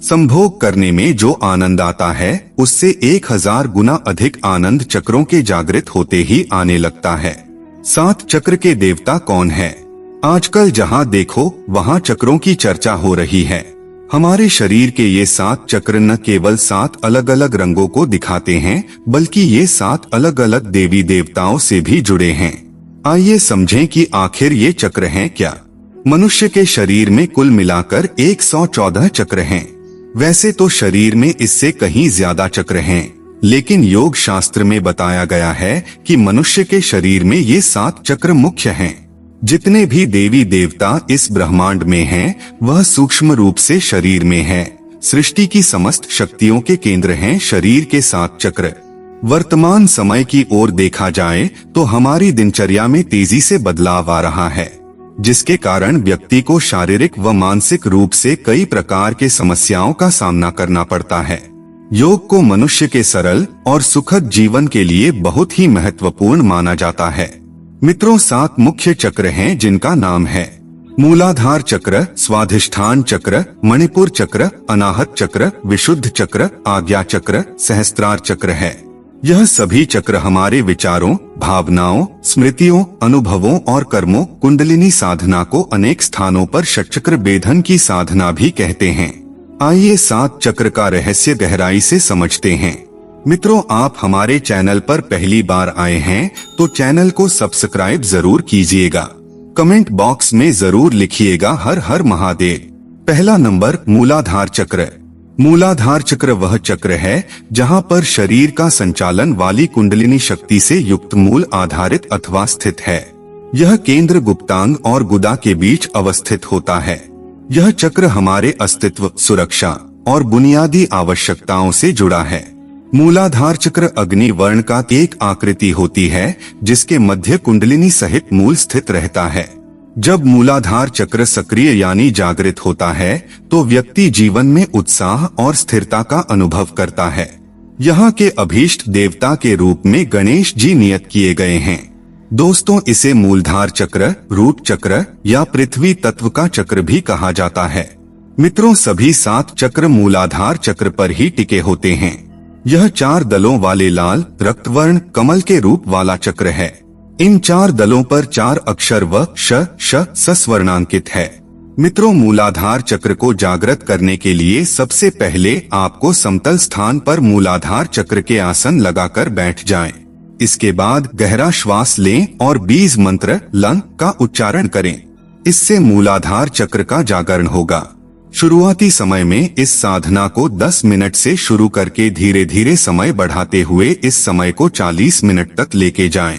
संभोग करने में जो आनंद आता है उससे 1000 गुना अधिक आनंद चक्रों के जागृत होते ही आने लगता है। 7 चक्र के देवता कौन है? आजकल जहाँ देखो वहाँ चक्रों की चर्चा हो रही है। हमारे शरीर के ये 7 चक्र न केवल 7 अलग अलग रंगों को दिखाते हैं, बल्कि ये 7 अलग अलग देवी देवताओं से भी जुड़े हैं। आइए समझें कि आखिर ये चक्र हैं क्या। मनुष्य के शरीर में कुल मिलाकर 114 चक्र हैं। वैसे तो शरीर में इससे कहीं ज्यादा चक्र हैं, लेकिन योग शास्त्र में बताया गया है कि मनुष्य के शरीर में ये 7 चक्र मुख्य हैं। जितने भी देवी देवता इस ब्रह्मांड में हैं, वह सूक्ष्म रूप से शरीर में है। सृष्टि की समस्त शक्तियों के केंद्र हैं शरीर के 7 चक्र। वर्तमान समय की ओर देखा जाए तो हमारी दिनचर्या में तेजी से बदलाव आ रहा है, जिसके कारण व्यक्ति को शारीरिक व मानसिक रूप से कई प्रकार के समस्याओं का सामना करना पड़ता है। योग को मनुष्य के सरल और सुखद जीवन के लिए बहुत ही महत्वपूर्ण माना जाता है। मित्रों, 7 मुख्य चक्र हैं जिनका नाम है मूलाधार चक्र, स्वाधिष्ठान चक्र, मणिपुर चक्र, अनाहत चक्र, विशुद्ध चक्र, आज्ञा चक्र, सहस्त्रार चक्र है। यह सभी चक्र हमारे विचारों, भावनाओं, स्मृतियों, अनुभवों और कर्मों, कुंडलिनी साधना को अनेक स्थानों पर षटचक्र भेदन की साधना भी कहते हैं। आइए 7 चक्र का रहस्य गहराई से समझते हैं। मित्रों, आप हमारे चैनल पर पहली बार आए हैं तो चैनल को सब्सक्राइब जरूर कीजिएगा। कमेंट बॉक्स में जरूर लिखिएगा हर हर महादेव। पहला नंबर, मूलाधार चक्र। मूलाधार चक्र वह चक्र है जहां पर शरीर का संचालन वाली कुंडलिनी शक्ति से युक्त मूल आधारित अथवा स्थित है। यह केंद्र गुप्तांग और गुदा के बीच अवस्थित होता है। यह चक्र हमारे अस्तित्व, सुरक्षा और बुनियादी आवश्यकताओं से जुड़ा है। मूलाधार चक्र अग्नि वर्ण का एक आकृति होती है जिसके मध्य कुंडलिनी सहित मूल स्थित रहता है। जब मूलाधार चक्र सक्रिय यानी जागृत होता है तो व्यक्ति जीवन में उत्साह और स्थिरता का अनुभव करता है। यहाँ के अभीष्ट देवता के रूप में गणेश जी नियत किए गए हैं। दोस्तों, इसे मूलधार चक्र, रूट चक्र या पृथ्वी तत्व का चक्र भी कहा जाता है। मित्रों, सभी 7 चक्र मूलाधार चक्र पर ही टिके होते हैं। यह 4 दलों वाले लाल रक्तवर्ण कमल के रूप वाला चक्र है। इन 4 दलों पर 4 अक्षर व श स्वर्णांकित है। मित्रों, मूलाधार चक्र को जागृत करने के लिए सबसे पहले आपको समतल स्थान पर मूलाधार चक्र के आसन लगाकर बैठ जाएं। इसके बाद गहरा श्वास लें और बीज मंत्र लं का उच्चारण करें। इससे मूलाधार चक्र का जागरण होगा। शुरुआती समय में इस साधना को 10 मिनट से शुरू करके धीरे धीरे समय बढ़ाते हुए इस समय को 40 मिनट तक लेके जाएं।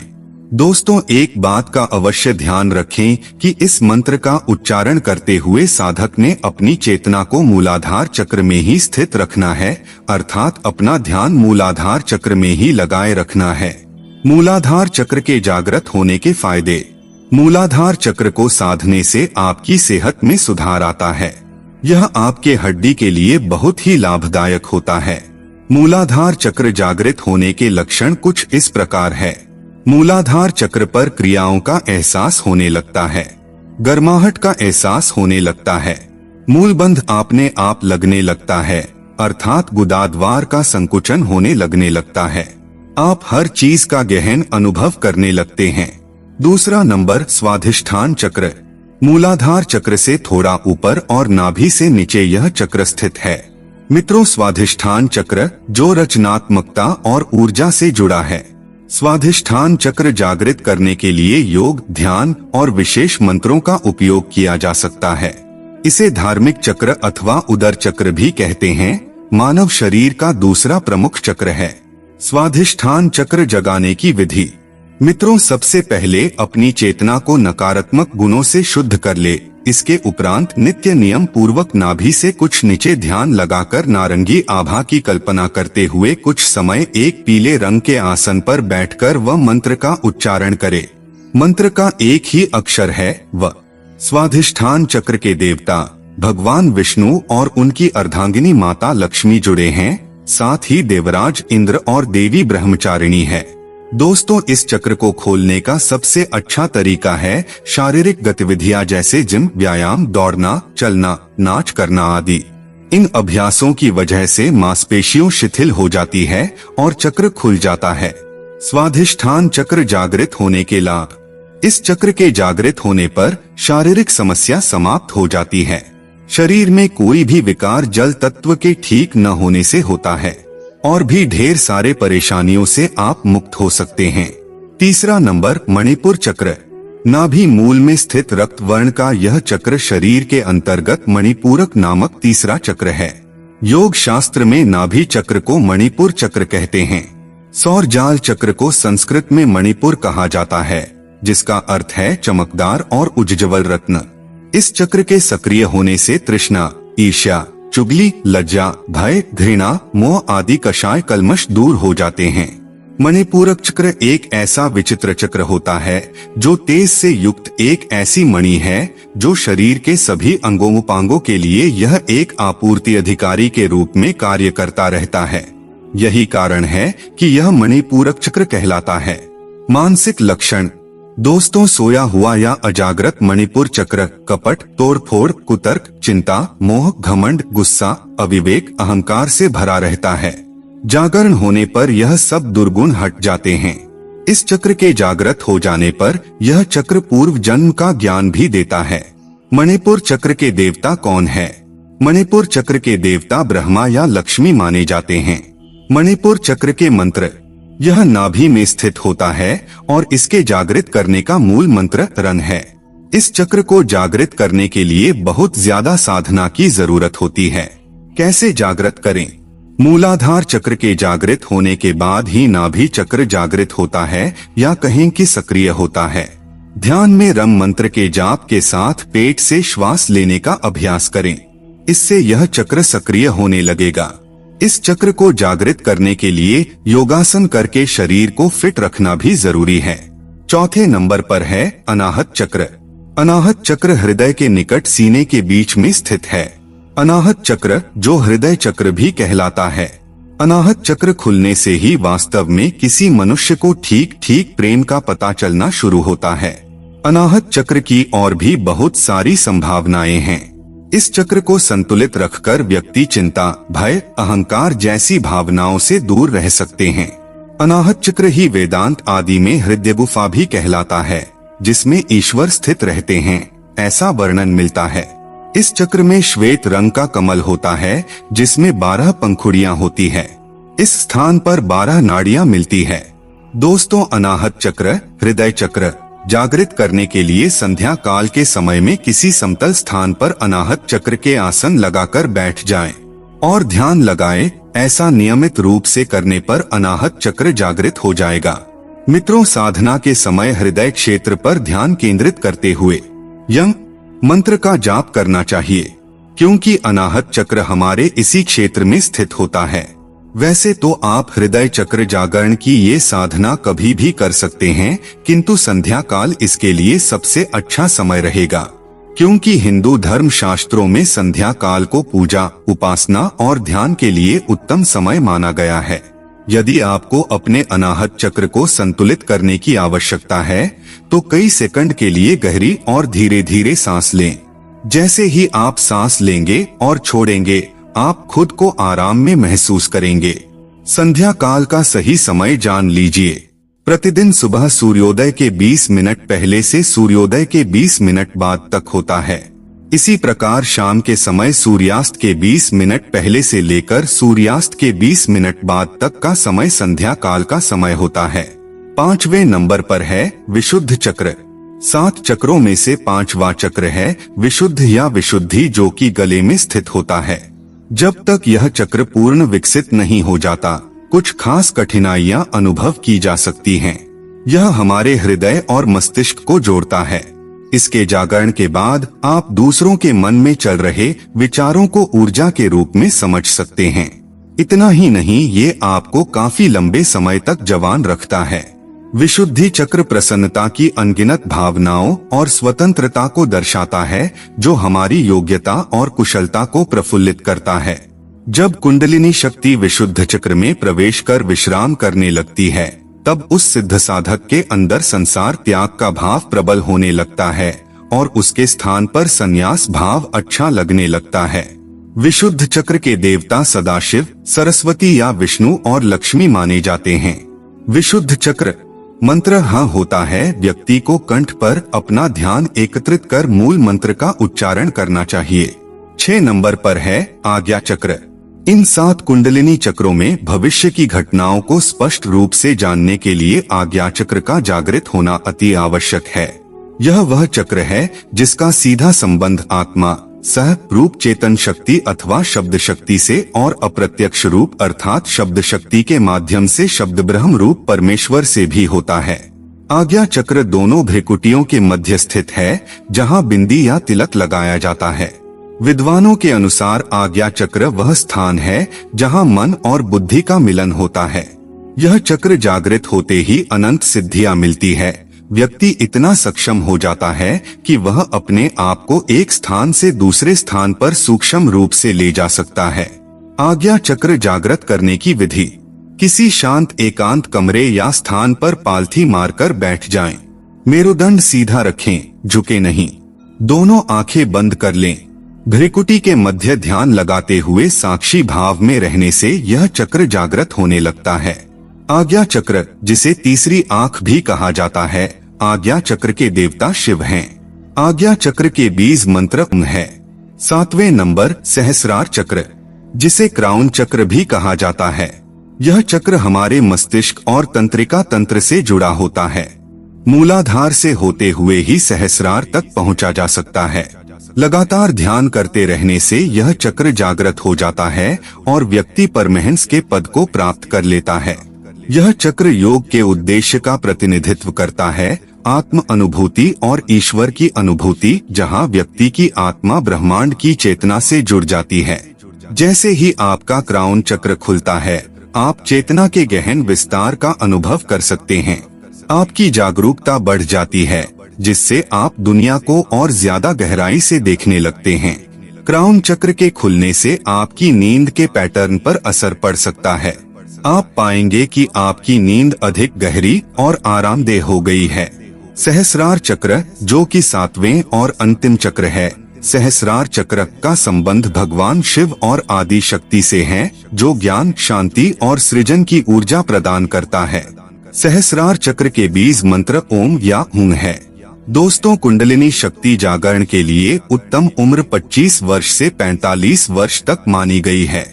दोस्तों, एक बात का अवश्य ध्यान रखें कि इस मंत्र का उच्चारण करते हुए साधक ने अपनी चेतना को मूलाधार चक्र में ही स्थित रखना है, अर्थात अपना ध्यान मूलाधार चक्र में ही लगाए रखना है। मूलाधार चक्र के जागृत होने के फायदे। मूलाधार चक्र को साधने से आपकी सेहत में सुधार आता है। यह आपके हड्डी के लिए बहुत ही लाभदायक होता है। मूलाधार चक्र जागृत होने के लक्षण कुछ इस प्रकार है। मूलाधार चक्र पर क्रियाओं का एहसास होने लगता है। गर्माहट का एहसास होने लगता है। मूलबंध आपने आप लगने लगता है, अर्थात गुदाद्वार का संकुचन होने लगने लगता है। आप हर चीज का गहन अनुभव करने लगते हैं। दूसरा नंबर, स्वाधिष्ठान चक्र। मूलाधार चक्र से थोड़ा ऊपर और नाभि से नीचे यह चक्र स्थित है। मित्रों, स्वाधिष्ठान चक्र जो रचनात्मकता और ऊर्जा से जुड़ा है। स्वाधिष्ठान चक्र जागृत करने के लिए योग, ध्यान और विशेष मंत्रों का उपयोग किया जा सकता है। इसे धार्मिक चक्र अथवा उदर चक्र भी कहते हैं। मानव शरीर का दूसरा प्रमुख चक्र है। स्वाधिष्ठान चक्र जगाने की विधि। मित्रों, सबसे पहले अपनी चेतना को नकारात्मक गुणों से शुद्ध कर ले। इसके उपरांत नित्य नियम पूर्वक नाभि से कुछ नीचे ध्यान लगाकर नारंगी आभा की कल्पना करते हुए कुछ समय एक पीले रंग के आसन पर बैठकर वह मंत्र का उच्चारण करे। मंत्र का एक ही अक्षर है व। स्वाधिष्ठान चक्र के देवता भगवान विष्णु और उनकी अर्धांगिनी माता लक्ष्मी जुड़े हैं। साथ ही देवराज इंद्र और देवी ब्रह्मचारिणी है। दोस्तों, इस चक्र को खोलने का सबसे अच्छा तरीका है शारीरिक गतिविधियां जैसे जिम, व्यायाम, दौड़ना, चलना, नाच करना आदि। इन अभ्यासों की वजह से मांसपेशियों शिथिल हो जाती है और चक्र खुल जाता है। स्वाधिष्ठान चक्र जागृत होने के लाभ। इस चक्र के जागृत होने पर शारीरिक समस्या समाप्त हो जाती है। शरीर में कोई भी विकार जल तत्व के ठीक न होने से होता है और भी ढेर सारे परेशानियों से आप मुक्त हो सकते हैं। तीसरा नंबर, मणिपुर चक्र। नाभि मूल में स्थित रक्त वर्ण का यह चक्र शरीर के अंतर्गत मणिपूरक नामक तीसरा चक्र है। योग शास्त्र में नाभि चक्र को मणिपुर चक्र कहते हैं। सौर जाल चक्र को संस्कृत में मणिपुर कहा जाता है, जिसका अर्थ है चमकदार और उज्ज्वल रत्न। इस चक्र के सक्रिय होने से तृष्णा, ईर्ष्या, चुगली, लज्जा, भय, घृणा, मोह आदि कषाय कल्मश दूर हो जाते हैं। मणिपूरक चक्र एक ऐसा विचित्र चक्र होता है जो तेज से युक्त एक ऐसी मणि है जो शरीर के सभी अंगों के लिए यह एक आपूर्ति अधिकारी के रूप में कार्य करता रहता है। यही कारण है कि यह मणिपूरक चक्र कहलाता है। मानसिक लक्षण। दोस्तों, सोया हुआ या अजागृत मणिपुर चक्र कपट, तोड़फोड़, कुतर्क, चिंता, मोह, घमंड, गुस्सा, अविवेक, अहंकार से भरा रहता है। जागरण होने पर यह सब दुर्गुण हट जाते हैं। इस चक्र के जागृत हो जाने पर यह चक्र पूर्व जन्म का ज्ञान भी देता है। मणिपुर चक्र के देवता कौन है? मणिपुर चक्र के देवता ब्रह्मा या लक्ष्मी माने जाते हैं। मणिपुर चक्र के मंत्र। यह नाभि में स्थित होता है और इसके जागृत करने का मूल मंत्र रन है। इस चक्र को जागृत करने के लिए बहुत ज्यादा साधना की जरूरत होती है। कैसे जागृत करें? मूलाधार चक्र के जागृत होने के बाद ही नाभि चक्र जागृत होता है या कहें कि सक्रिय होता है। ध्यान में रम मंत्र के जाप के साथ पेट से श्वास लेने का अभ्यास करें। इससे यह चक्र सक्रिय होने लगेगा। इस चक्र को जागृत करने के लिए योगासन करके शरीर को फिट रखना भी जरूरी है। चौथे नंबर पर है अनाहत चक्र। अनाहत चक्र हृदय के निकट सीने के बीच में स्थित है। अनाहत चक्र, जो हृदय चक्र भी कहलाता है, अनाहत चक्र खुलने से ही वास्तव में किसी मनुष्य को ठीक ठीक प्रेम का पता चलना शुरू होता है। अनाहत चक्र की और भी बहुत सारी संभावनाएं हैं। इस चक्र को संतुलित रखकर व्यक्ति चिंता, भय, अहंकार जैसी भावनाओं से दूर रह सकते हैं। अनाहत चक्र ही वेदांत आदि में हृदय गुफा भी कहलाता है, जिसमें ईश्वर स्थित रहते हैं, ऐसा वर्णन मिलता है। इस चक्र में श्वेत रंग का कमल होता है, जिसमें 12 पंखुड़ियां होती है। इस स्थान पर 12 नाड़ियां मिलती है। दोस्तों, अनाहत चक्र, हृदय चक्र जागृत करने के लिए संध्या काल के समय में किसी समतल स्थान पर अनाहत चक्र के आसन लगाकर बैठ जाएं और ध्यान लगाएं। ऐसा नियमित रूप से करने पर अनाहत चक्र जागृत हो जाएगा। मित्रों, साधना के समय हृदय क्षेत्र पर ध्यान केंद्रित करते हुए यम मंत्र का जाप करना चाहिए, क्योंकि अनाहत चक्र हमारे इसी क्षेत्र में स्थित होता है। वैसे तो आप हृदय चक्र जागरण की ये साधना कभी भी कर सकते हैं, किंतु संध्या काल इसके लिए सबसे अच्छा समय रहेगा, क्योंकि हिंदू धर्म शास्त्रों में संध्या काल को पूजा, उपासना और ध्यान के लिए उत्तम समय माना गया है। यदि आपको अपने अनाहत चक्र को संतुलित करने की आवश्यकता है, तो कई सेकंड के लिए गहरी और धीरे धीरे सांस लें। जैसे ही आप सांस लेंगे और छोड़ेंगे, आप खुद को आराम में महसूस करेंगे। संध्या काल का सही समय जान लीजिए। प्रतिदिन सुबह सूर्योदय के 20 मिनट पहले से सूर्योदय के 20 मिनट बाद तक होता है। इसी प्रकार शाम के समय सूर्यास्त के 20 मिनट पहले से लेकर सूर्यास्त के 20 मिनट बाद तक का समय संध्या काल का समय होता है। 5वें नंबर पर है विशुद्ध चक्र। 7 चक्रों में से 5वां चक्र है विशुद्ध या विशुद्धि, जो कि गले में स्थित होता है। जब तक यह चक्र पूर्ण विकसित नहीं हो जाता, कुछ खास कठिनाइयां अनुभव की जा सकती हैं। यह हमारे हृदय और मस्तिष्क को जोड़ता है। इसके जागरण के बाद आप दूसरों के मन में चल रहे विचारों को ऊर्जा के रूप में समझ सकते हैं। इतना ही नहीं, ये आपको काफी लंबे समय तक जवान रखता है। विशुद्धि चक्र प्रसन्नता की अनगिनत भावनाओं और स्वतंत्रता को दर्शाता है, जो हमारी योग्यता और कुशलता को प्रफुल्लित करता है। जब कुंडलिनी शक्ति विशुद्ध चक्र में प्रवेश कर विश्राम करने लगती है, तब उस सिद्ध साधक के अंदर संसार त्याग का भाव प्रबल होने लगता है और उसके स्थान पर संन्यास भाव अच्छा लगने लगता है। विशुद्ध चक्र के देवता सदाशिव, सरस्वती या विष्णु और लक्ष्मी माने जाते हैं। विशुद्ध चक्र मंत्र हाँ होता है, व्यक्ति को कंठ पर अपना ध्यान एकत्रित कर मूल मंत्र का उच्चारण करना चाहिए। 6 नंबर पर है आज्ञा चक्र। इन 7 कुंडलिनी चक्रों में भविष्य की घटनाओं को स्पष्ट रूप से जानने के लिए आज्ञा चक्र का जागृत होना अति आवश्यक है। यह वह चक्र है जिसका सीधा संबंध आत्मा, सह रूप चेतन शक्ति अथवा शब्द शक्ति से और अप्रत्यक्ष रूप अर्थात शब्द शक्ति के माध्यम से शब्द ब्रह्म रूप परमेश्वर से भी होता है। आज्ञा चक्र दोनों भ्रिकुटियों के मध्य स्थित है, जहाँ बिंदी या तिलक लगाया जाता है। विद्वानों के अनुसार आज्ञा चक्र वह स्थान है जहां मन और बुद्धि का मिलन होता है। यह चक्र जागृत होते ही अनंत सिद्धियां मिलती है। व्यक्ति इतना सक्षम हो जाता है कि वह अपने आप को एक स्थान से दूसरे स्थान पर सूक्ष्म रूप से ले जा सकता है। आज्ञा चक्र जागृत करने की विधि: किसी शांत एकांत कमरे या स्थान पर पालथी मारकर बैठ जाएं। मेरुदंड सीधा रखें, झुके नहीं। दोनों आंखें बंद कर लें। भ्रिकुटी के मध्य ध्यान लगाते हुए साक्षी भाव में रहने से यह चक्र जागृत होने लगता है। आज्ञा चक्र, जिसे तीसरी आंख भी कहा जाता है, आज्ञा चक्र के देवता शिव हैं। आज्ञा चक्र के बीज मंत्र है। 7वें नंबर सहस्रार चक्र, जिसे क्राउन चक्र भी कहा जाता है। यह चक्र हमारे मस्तिष्क और तंत्रिका तंत्र से जुड़ा होता है। मूलाधार से होते हुए ही सहस्रार तक पहुंचा जा सकता है। लगातार ध्यान करते रहने से यह चक्र जागृत हो जाता है और व्यक्ति परमहंस के पद को प्राप्त कर लेता है। यह चक्र योग के उद्देश्य का प्रतिनिधित्व करता है, आत्म अनुभूति और ईश्वर की अनुभूति, जहां व्यक्ति की आत्मा ब्रह्मांड की चेतना से जुड़ जाती है। जैसे ही आपका क्राउन चक्र खुलता है, आप चेतना के गहन विस्तार का अनुभव कर सकते हैं। आपकी जागरूकता बढ़ जाती है, जिससे आप दुनिया को और ज्यादा गहराई से देखने लगते हैं। क्राउन चक्र के खुलने से आपकी नींद के पैटर्न पर असर पड़ सकता है। आप पाएंगे कि आपकी नींद अधिक गहरी और आरामदेह हो गई है। सहस्रार चक्र, जो कि 7वें और अंतिम चक्र है, सहस्रार चक्र का संबंध भगवान शिव और आदि शक्ति से है, जो ज्ञान, शांति और सृजन की ऊर्जा प्रदान करता है। सहस्रार चक्र के बीज मंत्र ओम या हुं है। दोस्तों, कुंडलिनी शक्ति जागरण के लिए उत्तम उम्र 25 वर्ष से 45 वर्ष तक मानी गई है।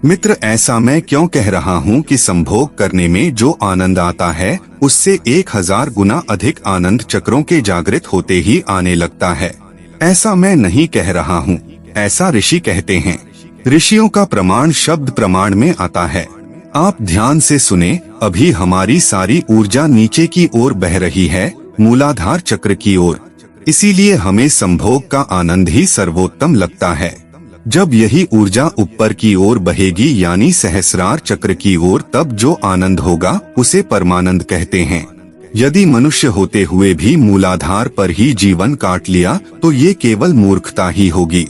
मित्र, ऐसा मैं क्यों कह रहा हूँ कि संभोग करने में जो आनंद आता है, उससे 1000 गुना अधिक आनंद चक्रों के जागृत होते ही आने लगता है। ऐसा मैं नहीं कह रहा हूँ, ऐसा ऋषि कहते हैं। ऋषियों का प्रमाण शब्द प्रमाण में आता है। आप ध्यान से सुने, अभी हमारी सारी ऊर्जा नीचे की ओर बह रही है, मूलाधार चक्र की ओर। इसीलिए हमें संभोग का आनंद ही सर्वोत्तम लगता है। जब यही ऊर्जा ऊपर की ओर बहेगी यानी सहस्रार चक्र की ओर, तब जो आनंद होगा उसे परमानंद कहते हैं। यदि मनुष्य होते हुए भी मूलाधार पर ही जीवन काट लिया तो ये केवल मूर्खता ही होगी।